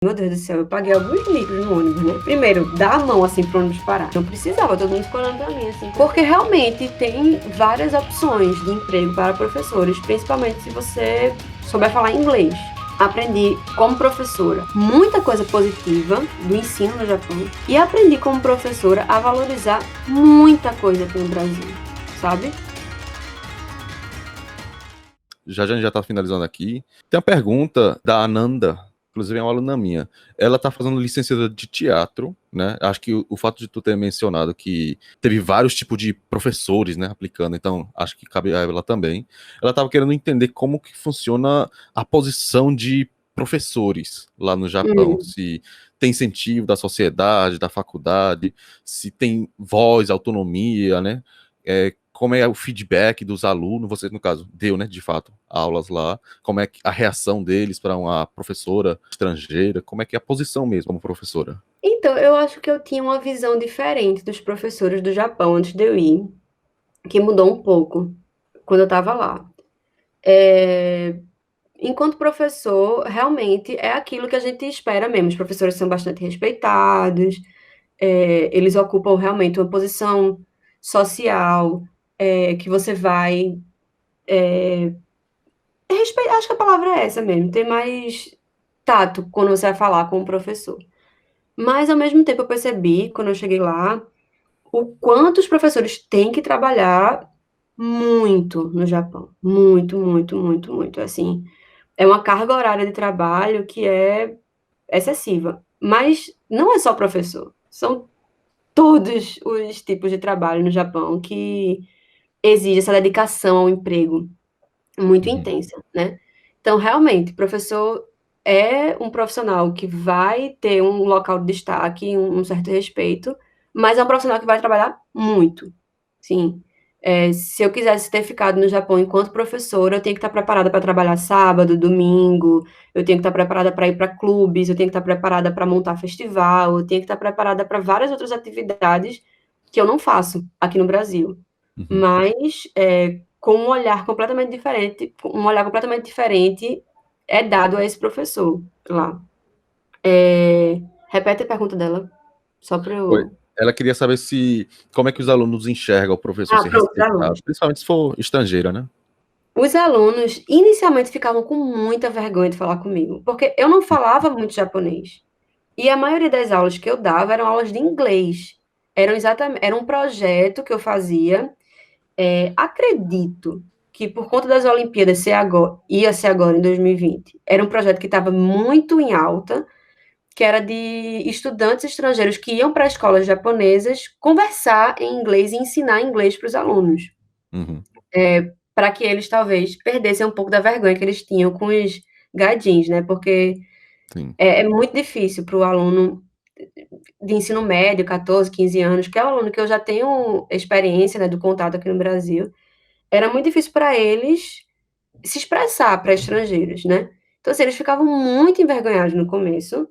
Meu Deus do céu, eu paguei alguns micros no ônibus, né? Primeiro, dar a mão assim pro ônibus parar. Não precisava, todo mundo ficou olhando pra mim assim. Porque realmente tem várias opções de emprego para professores, principalmente se você souber falar inglês. Aprendi como professora muita coisa positiva do ensino no Japão e aprendi como professora a valorizar muita coisa aqui no Brasil, sabe? Já a gente já tá finalizando aqui. Tem uma pergunta da Ananda, inclusive é uma aluna minha. Ela tá fazendo licenciatura de teatro, né? Acho que o fato de tu ter mencionado que teve vários tipos de professores, né, aplicando, então acho que cabe a ela também. Ela tava querendo entender como que funciona a posição de professores lá no Japão, se tem incentivo da sociedade, da faculdade, se tem voz, autonomia, né? Como é o feedback dos alunos, você, no caso, deu, né, de fato, aulas lá, como é a reação deles para uma professora estrangeira, como é que é a posição mesmo como professora? Então, eu acho que eu tinha uma visão diferente dos professores do Japão antes de eu ir, que mudou um pouco quando eu estava lá. Enquanto professor, realmente é aquilo que a gente espera mesmo. Os professores são bastante respeitados, eles ocupam realmente uma posição social, que você vai. Acho que a palavra é essa mesmo, ter mais tato quando você vai falar com o professor. Mas, ao mesmo tempo, eu percebi, quando eu cheguei lá, o quanto os professores têm que trabalhar muito no Japão. Muito, muito, muito, muito. Assim, é uma carga horária de trabalho que é excessiva. Mas não é só professor, são todos os tipos de trabalho no Japão que exige essa dedicação ao emprego muito Uhum. intensa, né? Então, realmente, professor é um profissional que vai ter um local de destaque, um certo respeito, mas é um profissional que vai trabalhar muito, sim. Se eu quisesse ter ficado no Japão enquanto professora, eu tenho que estar preparada para trabalhar sábado, domingo, eu tenho que estar preparada para ir para clubes, eu tenho que estar preparada para montar festival, eu tenho que estar preparada para várias outras atividades que eu não faço aqui no Brasil. Uhum. Mas, com um olhar completamente diferente é dado a esse professor lá. Repete a pergunta dela, só para Oi. eu. Ela queria saber se como é que os alunos enxergam o professor Ah, ser pronto, os respeitado, alunos. principalmente se for estrangeira, né? Os alunos inicialmente ficavam com muita vergonha de falar comigo, porque eu não falava muito japonês. E a maioria das aulas que eu dava eram aulas de inglês. Era um projeto que eu fazia. Acredito que por conta das Olimpíadas ia ser agora em 2020. Era um projeto que estava muito em alta, que era de estudantes estrangeiros que iam para escolas japonesas conversar em inglês e ensinar inglês para os alunos, Uhum. para que eles talvez perdessem um pouco da vergonha que eles tinham com os gadins, né? Porque Sim. é muito difícil para o aluno de ensino médio, 14, 15 anos, que é um aluno que eu já tenho experiência, né, do contato aqui no Brasil, era muito difícil para eles se expressar para estrangeiros, né? Então, assim, eles ficavam muito envergonhados no começo,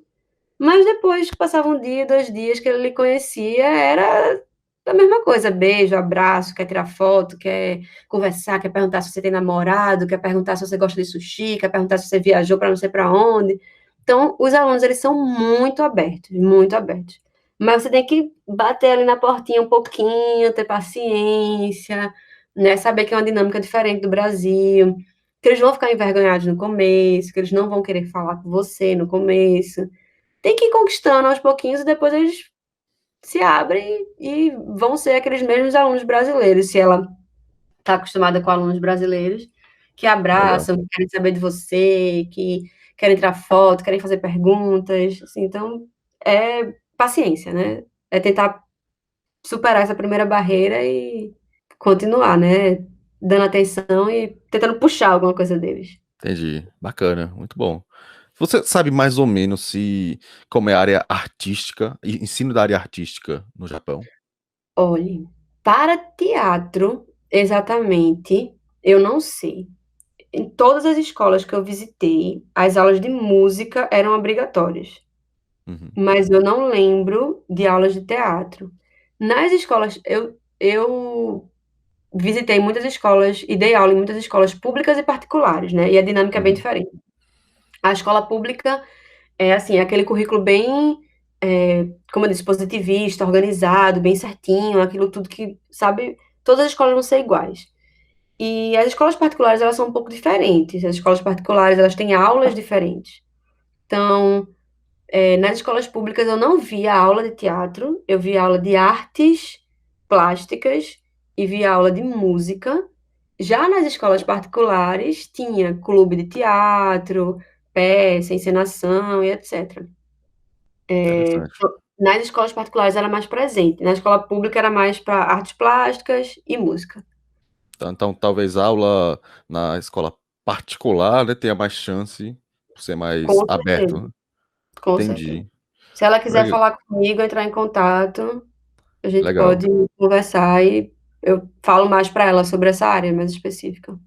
mas depois que passava um dia, 2 dias que ele lhe conhecia, era a mesma coisa, beijo, abraço, quer tirar foto, quer conversar, quer perguntar se você tem namorado, quer perguntar se você gosta de sushi, quer perguntar se você viajou para não sei para onde. Então, os alunos, eles são muito abertos, muito abertos. Mas você tem que bater ali na portinha um pouquinho, ter paciência, né? Saber que é uma dinâmica diferente do Brasil, que eles vão ficar envergonhados no começo, que eles não vão querer falar com você no começo. Tem que ir conquistando aos pouquinhos e depois eles se abrem e vão ser aqueles mesmos alunos brasileiros, se ela está acostumada com alunos brasileiros, que Legal. abraçam, que querem saber de você, que querem tirar foto, querem fazer perguntas, assim, então, é paciência, né, é tentar superar essa primeira barreira e continuar, né, dando atenção e tentando puxar alguma coisa deles. Entendi. Bacana, muito bom. Você sabe mais ou menos se como é a área artística, ensino da área artística no Japão? Olhe, para teatro, exatamente, eu não sei. Em todas as escolas que eu visitei, as aulas de música eram obrigatórias, Uhum. mas eu não lembro de aulas de teatro. Nas escolas, eu visitei muitas escolas e dei aula em muitas escolas públicas e particulares, né, e a dinâmica é bem Uhum. diferente. A escola pública É assim, aquele currículo bem, como eu disse, positivista, organizado, bem certinho, aquilo tudo que, sabe, todas as escolas vão ser iguais. E as escolas particulares, elas são um pouco diferentes. As escolas particulares, elas têm aulas diferentes. Então, nas escolas públicas eu não via aula de teatro, eu via aula de artes plásticas e via aula de música. Já nas escolas particulares, tinha clube de teatro, peça, encenação e etc. Interessante. Nas escolas particulares era mais presente, na escola pública era mais para artes plásticas e música. Então, talvez a aula na escola particular, né, tenha mais chance por ser mais Com aberto, certeza, né? com certeza. Entendi. Se ela quiser Legal. falar comigo, entrar em contato, a gente Legal. pode conversar e eu falo mais para ela sobre essa área mais específica.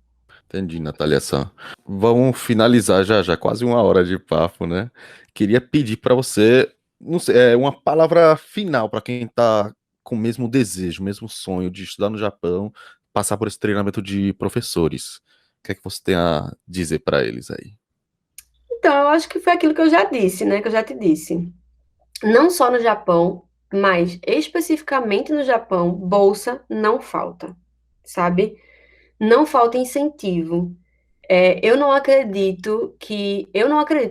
Entendi, Natália San. Vamos finalizar já já, quase uma hora de papo, né? Queria pedir para você, não sei, uma palavra final para quem está com o mesmo desejo, o mesmo sonho de estudar no Japão, passar por esse treinamento de professores. O que é que você tem a dizer para eles aí? Então, eu acho que foi aquilo que eu já disse, né, que eu já te disse. Não só no Japão, mas especificamente no Japão, bolsa não falta, sabe? Não falta incentivo. Eu não acredito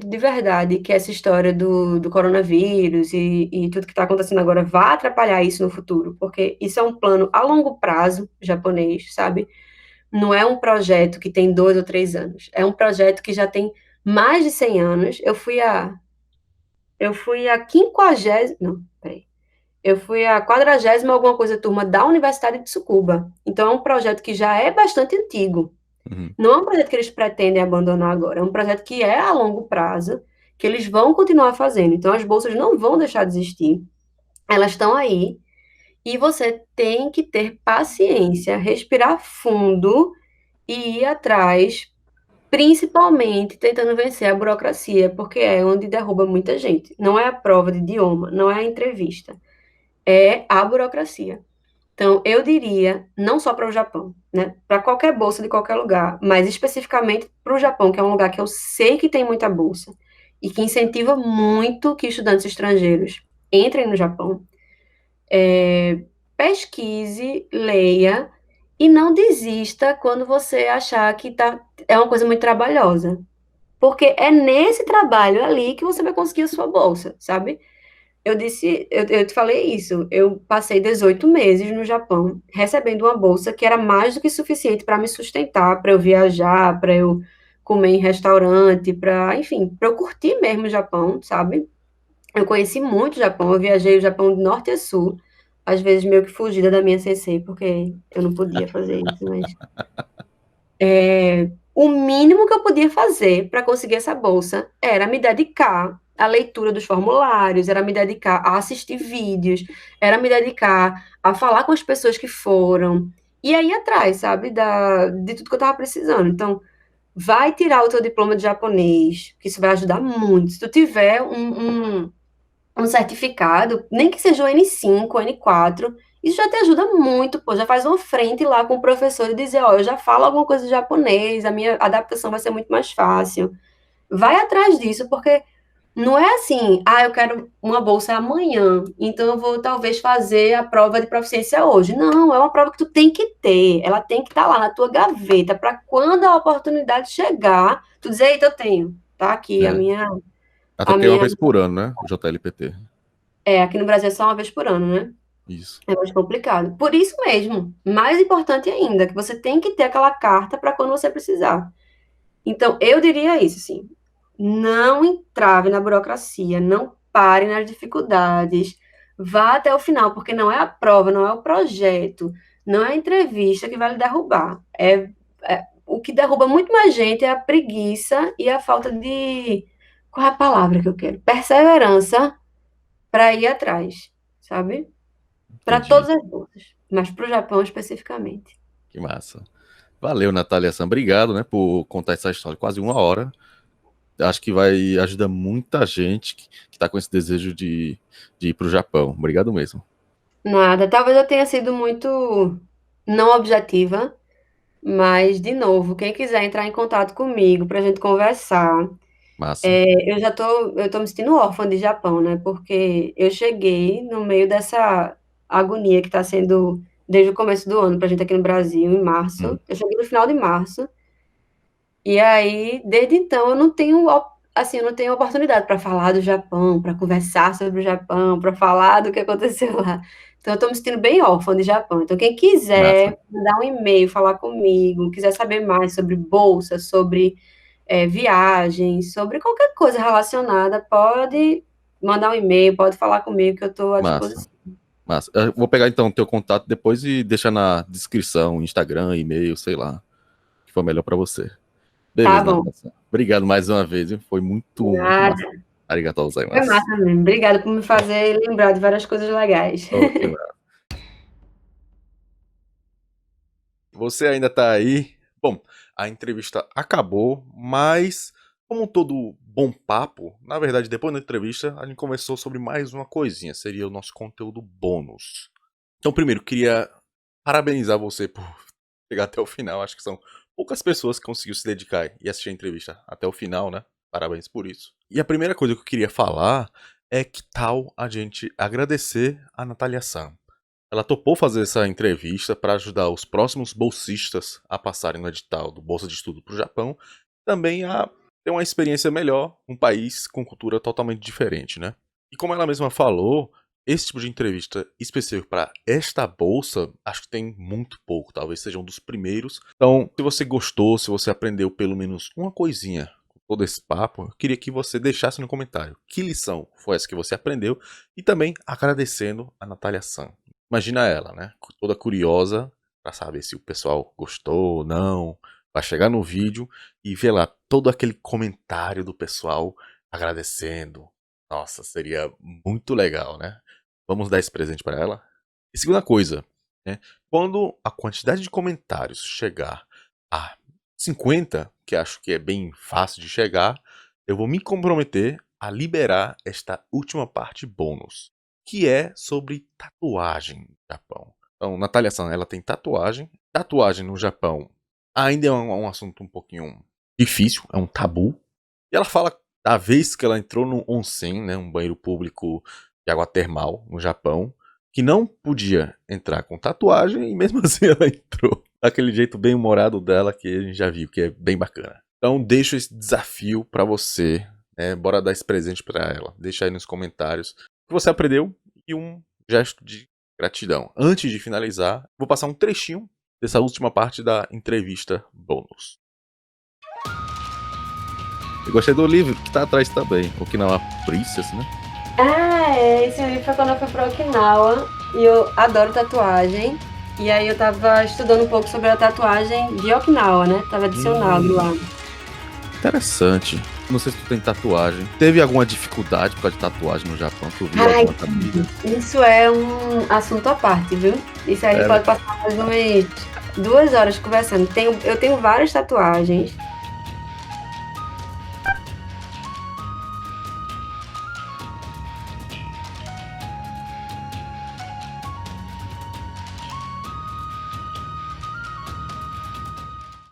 de verdade que essa história do coronavírus e tudo que está acontecendo agora vá atrapalhar isso no futuro, porque isso é um plano a longo prazo japonês, sabe? Não é um projeto que tem 2 ou 3 anos, é um projeto que já tem mais de 100 anos. Eu fui a 50, não, peraí. Eu fui a 40ª alguma coisa turma da Universidade de Tsukuba. Então é um projeto que já é bastante antigo. Uhum. Não é um projeto que eles pretendem abandonar agora, é um projeto que é a longo prazo, que eles vão continuar fazendo. Então, as bolsas não vão deixar de existir, elas estão aí, e você tem que ter paciência, respirar fundo e ir atrás, principalmente tentando vencer a burocracia, porque é onde derruba muita gente. Não é a prova de idioma, não é a entrevista, é a burocracia. Então, eu diria, não só para o Japão, né? Para qualquer bolsa de qualquer lugar, mas especificamente para o Japão, que é um lugar que eu sei que tem muita bolsa e que incentiva muito que estudantes estrangeiros entrem no Japão. Pesquise, leia e não desista quando você achar que é uma coisa muito trabalhosa. Porque é nesse trabalho ali que você vai conseguir a sua bolsa, sabe? Eu te falei isso. Eu passei 18 meses no Japão, recebendo uma bolsa que era mais do que suficiente para me sustentar, para eu viajar, para eu comer em restaurante, enfim, para eu curtir mesmo o Japão, sabe? Eu conheci muito o Japão, eu viajei o Japão de norte a sul, às vezes meio que fugida da minha sensei, porque eu não podia fazer isso, mas o mínimo que eu podia fazer para conseguir essa bolsa era me dedicar à leitura dos formulários, era me dedicar a assistir vídeos, era me dedicar a falar com as pessoas que foram, e aí atrás, sabe, de tudo que eu estava precisando. Então, vai tirar o teu diploma de japonês, que isso vai ajudar muito. Se tu tiver um certificado, nem que seja o N5, o N4, isso já te ajuda muito, pô, já faz uma frente lá com o professor e dizer, ó, eu já falo alguma coisa de japonês, a minha adaptação vai ser muito mais fácil. Vai atrás disso, porque não é assim, ah, eu quero uma bolsa amanhã, então eu vou talvez fazer a prova de proficiência hoje. Não, é uma prova que tu tem que ter, ela tem que estar lá na tua gaveta, para quando a oportunidade chegar, tu dizer, eita, eu tenho, tá aqui É. Até a porque é uma minha, vez por ano, né? O JLPT. aqui no Brasil é só uma vez por ano, né? Isso. É mais complicado. Por isso mesmo, mais importante ainda, que você tem que ter aquela carta para quando você precisar. Então, eu diria isso, assim, não entrave na burocracia, não pare nas dificuldades, vá até o final, porque não é a prova, não é o projeto, não é a entrevista que vai lhe derrubar. O que derruba muito mais gente é a preguiça e a falta de, qual é a palavra que eu quero? Perseverança para ir atrás, sabe? Para Entendi. todas as bolsas, mas para o Japão especificamente. Que massa. Valeu, Natália San. Obrigado, né, por contar essa história. Quase uma hora. Acho que vai ajudar muita gente que tá com esse desejo de ir pro Japão. Obrigado mesmo. Nada, talvez eu tenha sido muito não objetiva, mas, de novo, quem quiser entrar em contato comigo para a gente conversar, Massa. Eu tô me sentindo órfã de Japão, né, porque eu cheguei no meio dessa agonia que tá sendo desde o começo do ano pra gente aqui no Brasil, em Hum, março. Eu cheguei no final de março, e aí, desde então, eu não tenho assim, eu não tenho oportunidade para falar do Japão, para conversar sobre o Japão, para falar do que aconteceu lá. Então eu tô me sentindo bem órfã de Japão. Então quem massa. quiser mandar um e-mail, falar comigo, quiser saber mais sobre bolsa, sobre, viagens, sobre qualquer coisa relacionada, pode mandar um e-mail, pode falar comigo que eu estou à Massa. disposição. Massa. Eu vou pegar então o teu contato depois e deixar na descrição, Instagram, e-mail, sei lá, o que for melhor pra você. Tá Beleza, bom, Natasha. Obrigado mais uma vez, viu? Foi muito nada. massa. Arigatou Foi gozaimasu. massa mesmo. Obrigada por me fazer lembrar de várias coisas legais. Oh, que massa. Você ainda tá aí? Bom, a entrevista acabou, mas como todo bom papo, na verdade, depois da entrevista, a gente conversou sobre mais uma coisinha, seria o nosso conteúdo bônus. Então, primeiro, queria parabenizar você por chegar até o final. Acho que são poucas pessoas que conseguiram se dedicar e assistir a entrevista até o final, né? Parabéns por isso. E a primeira coisa que eu queria falar é que tal a gente agradecer a Natália San. Ela topou fazer essa entrevista para ajudar os próximos bolsistas a passarem no edital do Bolsa de Estudo para o Japão, também a ter uma experiência melhor, um país com cultura totalmente diferente, né? E como ela mesma falou, esse tipo de entrevista específico para esta bolsa, acho que tem muito pouco, talvez seja um dos primeiros. Então, se você gostou, se você aprendeu pelo menos uma coisinha com todo esse papo, eu queria que você deixasse no comentário que lição foi essa que você aprendeu e também agradecendo a Natália San. Imagina ela, né? Toda curiosa pra saber se o pessoal gostou ou não. Vai chegar no vídeo e ver lá todo aquele comentário do pessoal agradecendo. Nossa, seria muito legal, né? Vamos dar esse presente pra ela. E segunda coisa, né? Quando a quantidade de comentários chegar a 50, que acho que é bem fácil de chegar, eu vou me comprometer a liberar esta última parte bônus, que é sobre tatuagem no Japão. Então, Natália San, ela tem tatuagem. Tatuagem no Japão ainda é um assunto um pouquinho difícil, é um tabu. E ela fala da vez que ela entrou no onsen, né, um banheiro público de água termal no Japão, que não podia entrar com tatuagem e mesmo assim ela entrou. Daquele jeito bem humorado dela que a gente já viu, que é bem bacana. Então deixo esse desafio pra você, né? Bora dar esse presente pra ela. Deixa aí nos comentários o que você aprendeu e um gesto de gratidão. Antes de finalizar, vou passar um trechinho dessa última parte da entrevista bônus. Eu gostei do livro que tá atrás também, Okinawa Princess, né? Esse livro foi quando eu fui pra Okinawa, e eu adoro tatuagem. E aí eu tava estudando um pouco sobre a tatuagem de Okinawa, né? Tava adicionado lá. Interessante. Não sei se tu tem tatuagem. Teve alguma dificuldade por causa de tatuagem no Japão? Tu viu Ai, alguma amiga? isso é um assunto à parte, viu? Isso aí a gente Sério? pode passar mais umas 2 horas conversando. Eu tenho várias tatuagens.